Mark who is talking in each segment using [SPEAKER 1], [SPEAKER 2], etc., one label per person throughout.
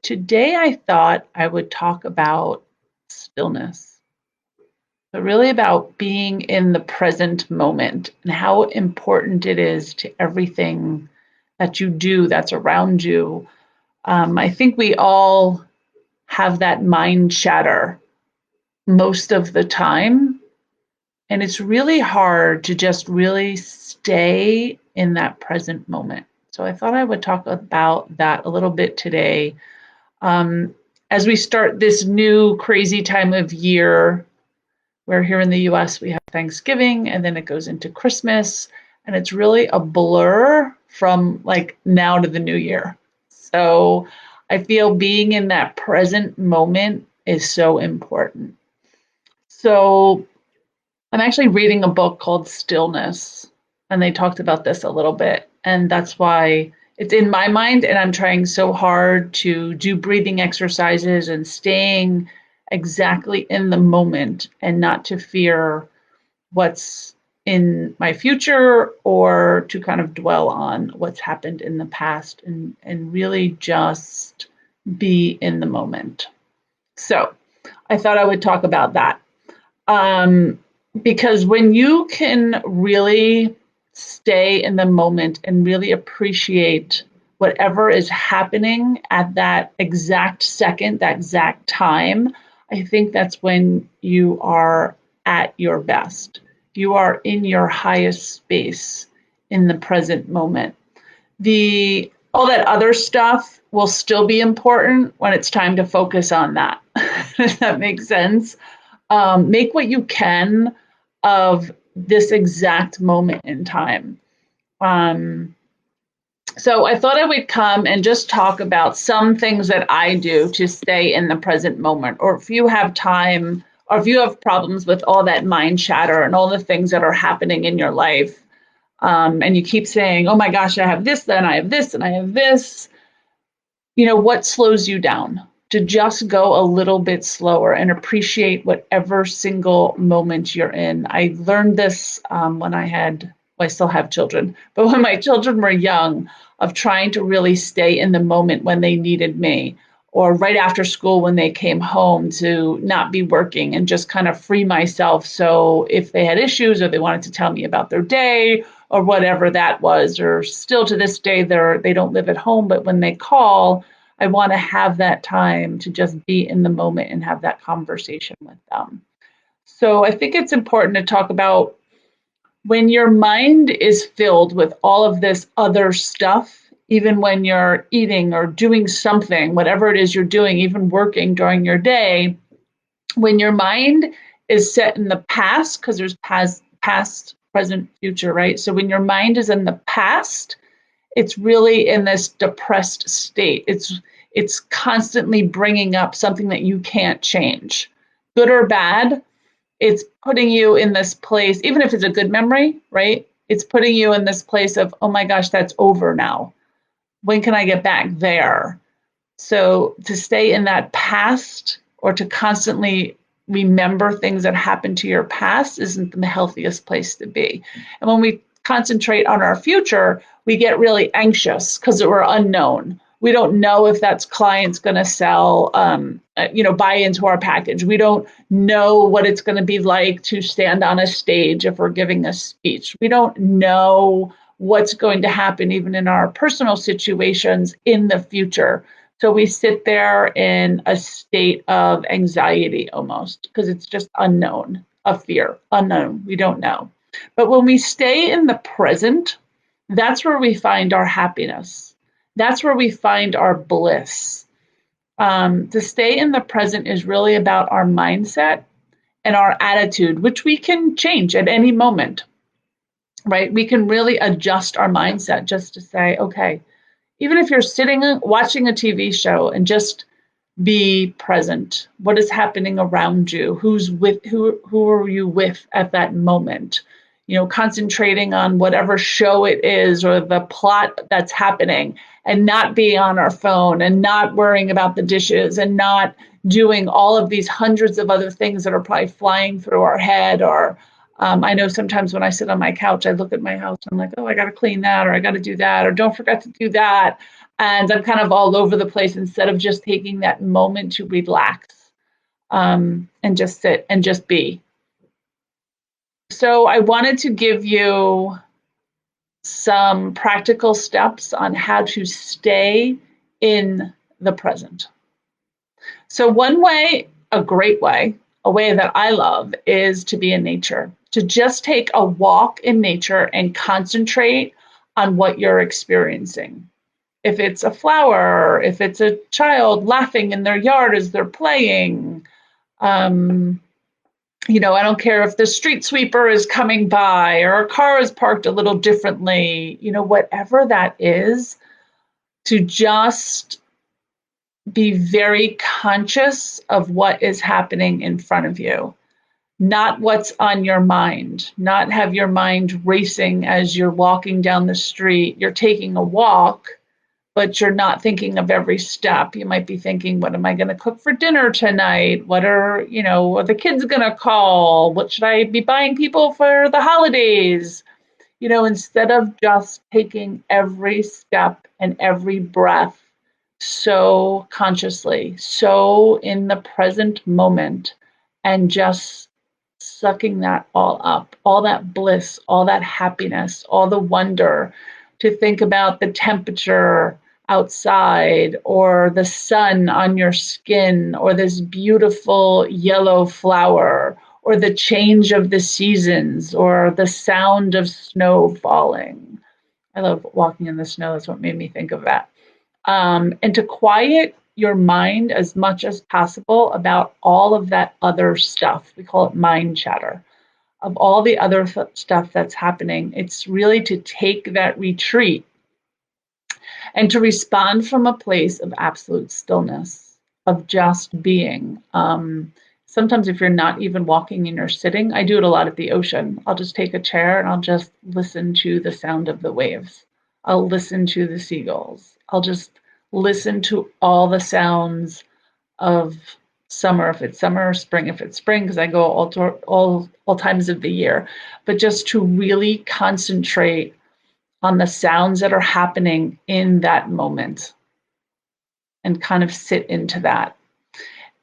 [SPEAKER 1] Today I thought I would talk about stillness, but really about being in the present moment and how important it is to everything that you do that's around you. I think we all have that mind chatter most of the time, and it's really hard to just really stay in that present moment. So I thought I would talk about that a little bit today. Um, as we start this new crazy time of year, where here in the US we have Thanksgiving and then it goes into Christmas, and it's really a blur from like now to the new year. So I feel being in that present moment is so important. So I'm actually reading a book called Stillness, and they talked about this a little bit. And that's why it's in my mind, and I'm trying so hard to do breathing exercises and staying exactly in the moment and not to fear what's in my future or to kind of dwell on what's happened in the past and really just be in the moment. So I thought I would talk about that. Um, because when you can really stay in the moment and really appreciate whatever is happening at that exact second, that exact time, I think that's when you are at your best. You are in your highest space in the present moment. The all that other stuff will still be important when it's time to focus on that. Does that make sense? Make what you can of this exact moment in time. Um, so I thought I would come and just talk about some things that I do to stay in the present moment, or if you have time, or if you have problems with all that mind chatter and all the things that are happening in your life, and you keep saying, oh my gosh, I have this, then I have this, and I have this, what slows you down? To just go a little bit slower and appreciate whatever single moment you're in. I learned this when I still have children, but when my children were young, of trying to really stay in the moment when they needed me, or right after school when they came home, to not be working and just kind of free myself. So if they had issues or they wanted to tell me about their day or whatever that was, or still to this day, they don't live at home, but when they call, I want to have that time to just be in the moment and have that conversation with them. So I think it's important to talk about when your mind is filled with all of this other stuff, even when you're eating or doing something, whatever it is you're doing, even working during your day, when your mind is set in the past, because there's past, present, future, right? So when your mind is in the past, it's really in this depressed state. It's constantly bringing up something that you can't change, good or bad. It's putting you in this place, even if it's a good memory, right? It's putting you in this place of, oh my gosh, that's over now. When can I get back there? So to stay in that past or to constantly remember things that happened to your past isn't the healthiest place to be. And when we concentrate on our future, we get really anxious because we're unknown. We don't know if that client's going to sell, buy into our package. We don't know what it's going to be like to stand on a stage if we're giving a speech. We don't know what's going to happen even in our personal situations in the future. So we sit there in a state of anxiety almost because it's just unknown, a fear, unknown. We don't know. But when we stay in the present, that's where we find our happiness. That's where we find our bliss. To stay in the present is really about our mindset and our attitude, which we can change at any moment, right? We can really adjust our mindset just to say, okay, even if you're sitting watching a TV show and just be present. What is happening around you? Who are you with at that moment? Concentrating on whatever show it is or the plot that's happening and not being on our phone and not worrying about the dishes and not doing all of these hundreds of other things that are probably flying through our head. Or I know sometimes when I sit on my couch, I look at my house and I'm like, oh, I got to clean that, or I got to do that, or don't forget to do that. and I'm kind of all over the place instead of just taking that moment to relax, and just sit and just be. So I wanted to give you some practical steps on how to stay in the present. So, one way, a great way, a way that I love is to be in nature, to just take a walk in nature and concentrate on what you're experiencing. If it's a flower, if it's a child laughing in their yard as they're playing, um, I don't care if the street sweeper is coming by or a car is parked a little differently, whatever that is, to just be very conscious of what is happening in front of you, not what's on your mind, not have your mind racing as you're walking down the street. You're taking a walk, but you're not thinking of every step. You might be thinking, what am I going to cook for dinner tonight? What are the kids going to call? What should I be buying people for the holidays? Instead of just taking every step and every breath so consciously, so in the present moment, and just sucking that all up, all that bliss, all that happiness, all the wonder, to think about the temperature outside or the sun on your skin or this beautiful yellow flower or the change of the seasons or the sound of snow falling. I love walking in the snow. That's what made me think of that. And to quiet your mind as much as possible about all of that other stuff. We call it mind chatter. Of all the other stuff that's happening, it's really to take that retreat and to respond from a place of absolute stillness, of just being. Sometimes, if you're not even walking and you're sitting, I do it a lot at the ocean. I'll just take a chair and I'll just listen to the sound of the waves. I'll listen to the seagulls. I'll just listen to all the sounds of summer, if it's summer, or spring, if it's spring, because I go all times of the year. But just to really concentrate on the sounds that are happening in that moment and kind of sit into that.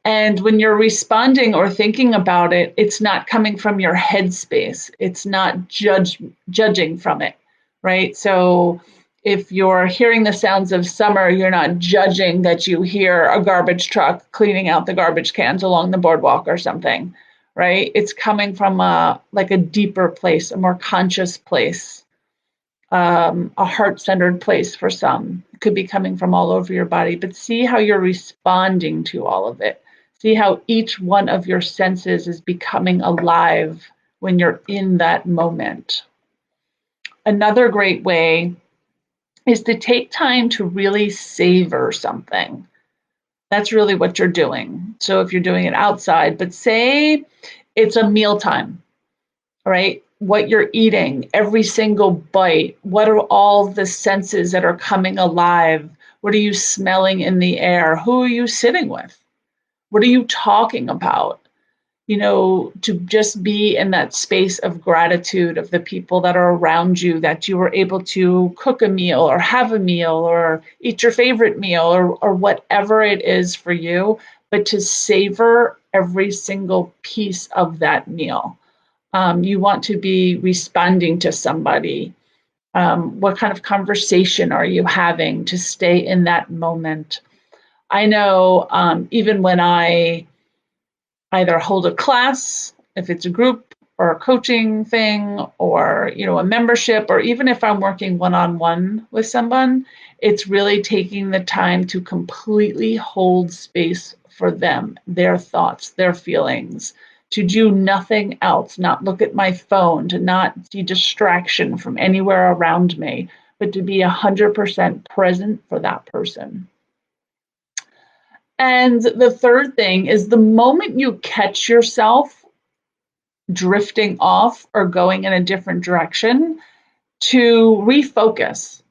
[SPEAKER 1] And when you're responding or thinking about it, it's not coming from your headspace. It's not judging from it, right? So if you're hearing the sounds of summer, you're not judging that you hear a garbage truck cleaning out the garbage cans along the boardwalk or something, right? It's coming from a deeper place, a more conscious place, a heart-centered place for some. It could be coming from all over your body, but see how you're responding to all of it. See how each one of your senses is becoming alive when you're in that moment. Another great way is to take time to really savor something. That's really what you're doing. So if you're doing it outside, but say it's a mealtime, right? What you're eating, every single bite, what are all the senses that are coming alive? What are you smelling in the air? Who are you sitting with? What are you talking about? To just be in that space of gratitude of the people that are around you, that you were able to cook a meal or have a meal or eat your favorite meal or whatever it is for you, but to savor every single piece of that meal. You want to be responding to somebody. What kind of conversation are you having to stay in that moment? I know even when I either hold a class, if it's a group or a coaching thing, or a membership, or even if I'm working one-on-one with someone, it's really taking the time to completely hold space for them, their thoughts, their feelings, to do nothing else, not look at my phone, to not see distraction from anywhere around me, but to be 100% present for that person. And the third thing is, the moment you catch yourself drifting off or going in a different direction, to refocus,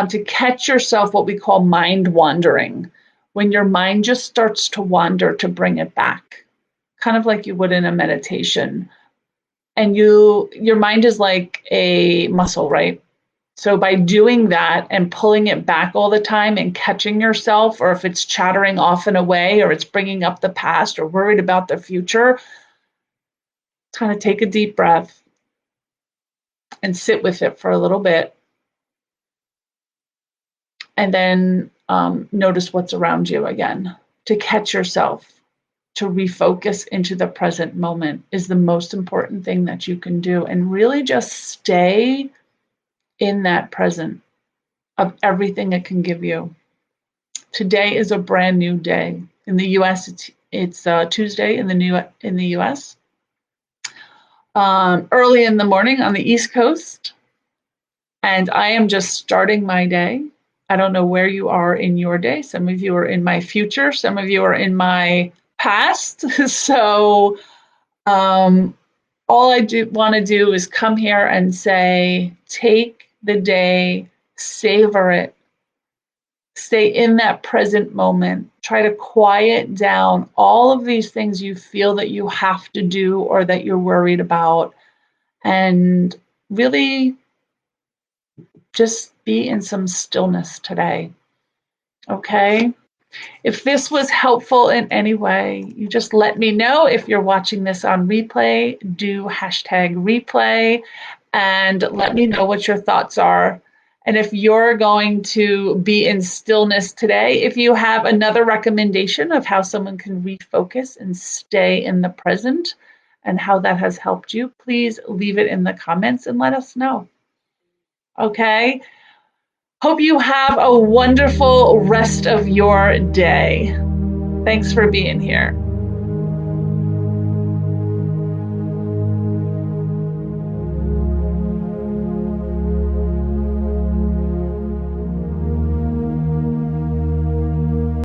[SPEAKER 1] to catch yourself, what we call mind wandering. When your mind just starts to wander, to bring it back, kind of like you would in a meditation. And your mind is like a muscle, right? So by doing that and pulling it back all the time and catching yourself, or if it's chattering off and away, or it's bringing up the past or worried about the future, kind of take a deep breath and sit with it for a little bit. And then notice what's around you again. To catch yourself, to refocus into the present moment is the most important thing that you can do. And really just stay in that present of everything it can give you. Today is a brand new day. In the U.S., it's Tuesday in the U.S. Early in the morning on the East Coast, and I am just starting my day. I don't know where you are in your day. Some of you are in my future. Some of you are in my past. So all I want to do is come here and say, take the day, savor it. Stay in that present moment. Try to quiet down all of these things you feel that you have to do or that you're worried about, and really just be in some stillness today. Okay? If this was helpful in any way, you just let me know. If you're watching this on replay, do #replay and let me know what your thoughts are. And if you're going to be in stillness today, if you have another recommendation of how someone can refocus and stay in the present and how that has helped you, please leave it in the comments and let us know. Okay? Hope you have a wonderful rest of your day. Thanks for being here.